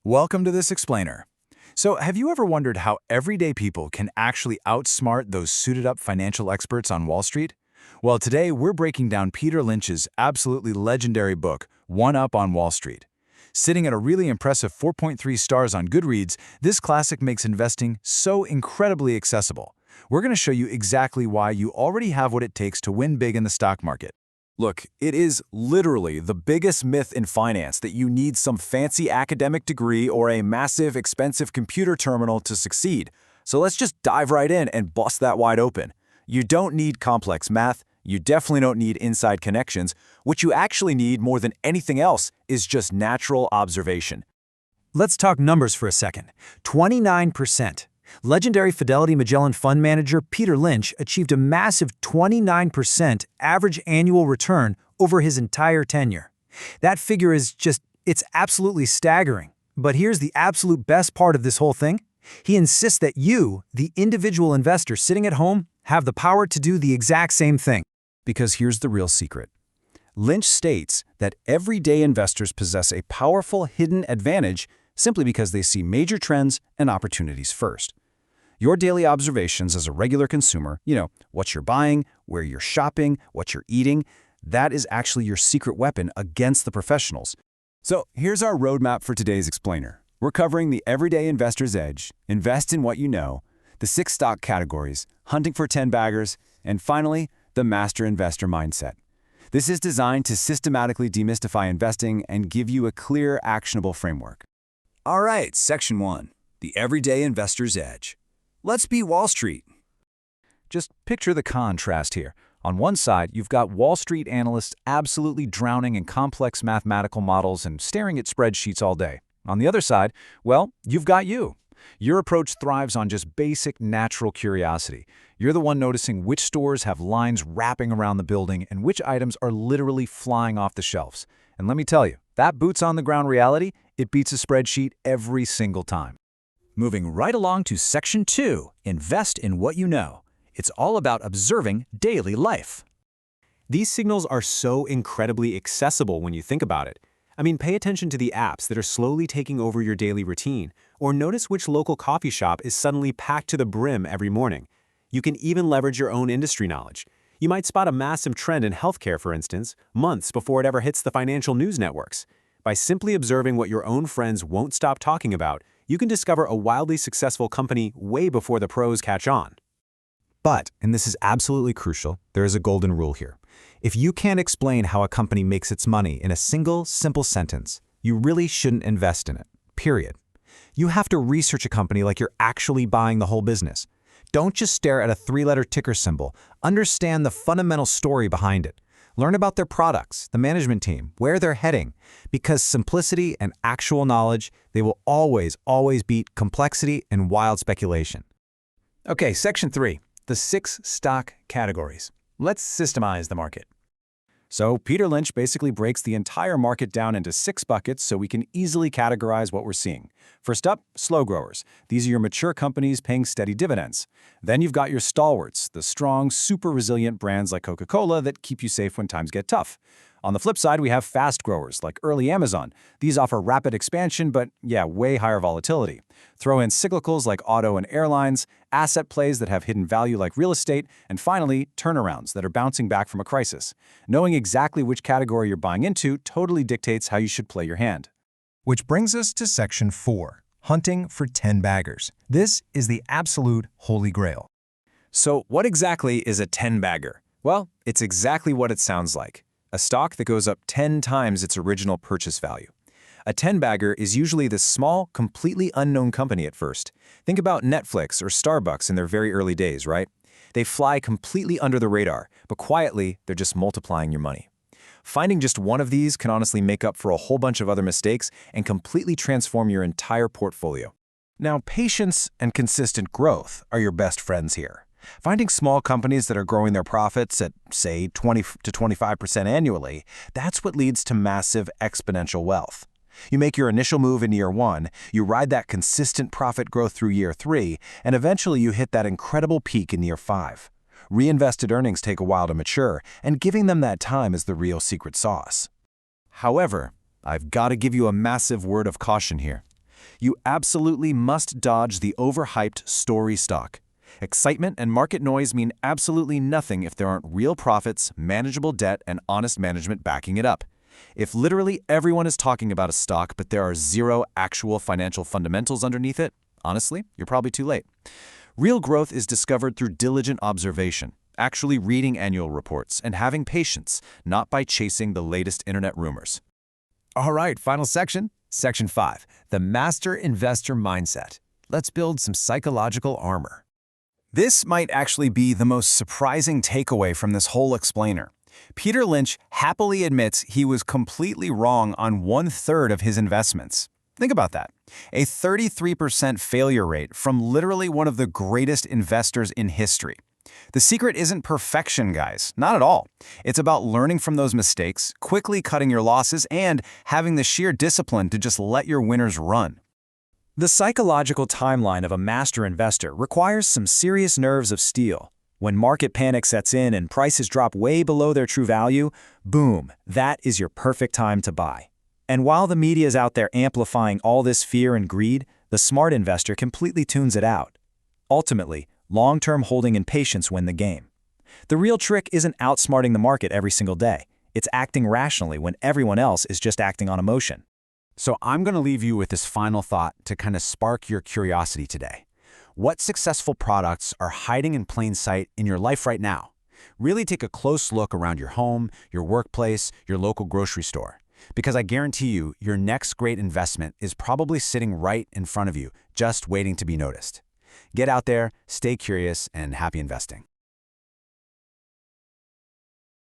Welcome to this explainer. So, have you ever wondered how everyday people can actually outsmart those suited-up financial experts on Wall Street? Well, today we're breaking down Peter Lynch's absolutely legendary book, One Up on Wall Street. Sitting at a really impressive 4.3 stars on Goodreads, this classic makes investing so incredibly accessible. We're going to show you exactly why you already have what it takes to win big in the stock market. Look, it is literally the biggest myth in finance that you need some fancy academic degree or a massive, expensive computer terminal to succeed. So let's just dive right in and bust that wide open. You don't need complex math. You definitely don't need inside connections. What you actually need more than anything else is just natural observation. Let's talk numbers for a second. 29%. Legendary Fidelity Magellan fund manager Peter Lynch achieved a massive 29% average annual return over his entire tenure. That figure is it's absolutely staggering. But here's the absolute best part of this whole thing. He insists that you, the individual investor sitting at home, have the power to do the exact same thing. Because here's the real secret. Lynch states that everyday investors possess a powerful hidden advantage simply because they see major trends and opportunities first. Your daily observations as a regular consumer, what you're buying, where you're shopping, what you're eating, that is actually your secret weapon against the professionals. So here's our roadmap for today's explainer. We're covering the everyday investor's edge, invest in what you know, the 6 stock categories, hunting for 10 baggers, and finally, the master investor mindset. This is designed to systematically demystify investing and give you a clear, actionable framework. All right, Section 1, the everyday investor's edge. Let's be Wall Street. Just picture the contrast here. On one side, you've got Wall Street analysts absolutely drowning in complex mathematical models and staring at spreadsheets all day. On the other side, well, you've got you. Your approach thrives on just basic natural curiosity. You're the one noticing which stores have lines wrapping around the building and which items are literally flying off the shelves. And let me tell you, that boots-on-the-ground reality, it beats a spreadsheet every single time. Moving right along to Section 2, invest in what you know. It's all about observing daily life. These signals are so incredibly accessible when you think about it. I mean, pay attention to the apps that are slowly taking over your daily routine, or notice which local coffee shop is suddenly packed to the brim every morning. You can even leverage your own industry knowledge. You might spot a massive trend in healthcare, for instance, months before it ever hits the financial news networks. By simply observing what your own friends won't stop talking about, you can discover a wildly successful company way before the pros catch on. But, and this is absolutely crucial, there is a golden rule here. If you can't explain how a company makes its money in a single, simple sentence, you really shouldn't invest in it, period. You have to research a company like you're actually buying the whole business. Don't just stare at a 3-letter ticker symbol. Understand the fundamental story behind it. Learn about their products, the management team, where they're heading. Because simplicity and actual knowledge, they will always beat complexity and wild speculation. Okay, Section 3, the 6 stock categories. Let's systemize the market. So Peter Lynch basically breaks the entire market down into 6 buckets so we can easily categorize what we're seeing. First up, slow growers. These are your mature companies paying steady dividends. Then you've got your stalwarts, the strong, super resilient brands like Coca-Cola that keep you safe when times get tough. On the flip side, we have fast growers like early Amazon. These offer rapid expansion, but way higher volatility. Throw in cyclicals like auto and airlines, asset plays that have hidden value like real estate, and finally, turnarounds that are bouncing back from a crisis. Knowing exactly which category you're buying into totally dictates how you should play your hand. Which brings us to Section 4, hunting for 10 baggers. This is the absolute holy grail. So what exactly is a 10-bagger? Well, it's exactly what it sounds like. A stock that goes up 10 times its original purchase value. A 10-bagger is usually this small, completely unknown company at first. Think about Netflix or Starbucks in their very early days, right? They fly completely under the radar, but quietly, they're just multiplying your money. Finding just one of these can honestly make up for a whole bunch of other mistakes and completely transform your entire portfolio. Now, patience and consistent growth are your best friends here. Finding small companies that are growing their profits at, say, 20 to 25% annually, that's what leads to massive exponential wealth. You make your initial move in year 1, you ride that consistent profit growth through year 3, and eventually you hit that incredible peak in year 5. Reinvested earnings take a while to mature, and giving them that time is the real secret sauce. However, I've got to give you a massive word of caution here. You absolutely must dodge the overhyped story stock. Excitement and market noise mean absolutely nothing if there aren't real profits, manageable debt, and honest management backing it up. If literally everyone is talking about a stock but there are zero actual financial fundamentals underneath it, honestly, you're probably too late. Real growth is discovered through diligent observation, actually reading annual reports, and having patience, not by chasing the latest internet rumors. All right, final section. Section 5, the master investor mindset. Let's build some psychological armor. This might actually be the most surprising takeaway from this whole explainer. Peter Lynch happily admits he was completely wrong on 1/3 of his investments. Think about that. A 33% failure rate from literally one of the greatest investors in history. The secret isn't perfection, guys. Not at all. It's about learning from those mistakes, quickly cutting your losses, and having the sheer discipline to just let your winners run. The psychological timeline of a master investor requires some serious nerves of steel. When market panic sets in and prices drop way below their true value, boom, that is your perfect time to buy. And while the media is out there amplifying all this fear and greed, the smart investor completely tunes it out. Ultimately, long-term holding and patience win the game. The real trick isn't outsmarting the market every single day. It's acting rationally when everyone else is just acting on emotion. So I'm going to leave you with this final thought to kind of spark your curiosity today. What successful products are hiding in plain sight in your life right now? Really take a close look around your home, your workplace, your local grocery store. Because I guarantee you, your next great investment is probably sitting right in front of you, just waiting to be noticed. Get out there, stay curious, and happy investing.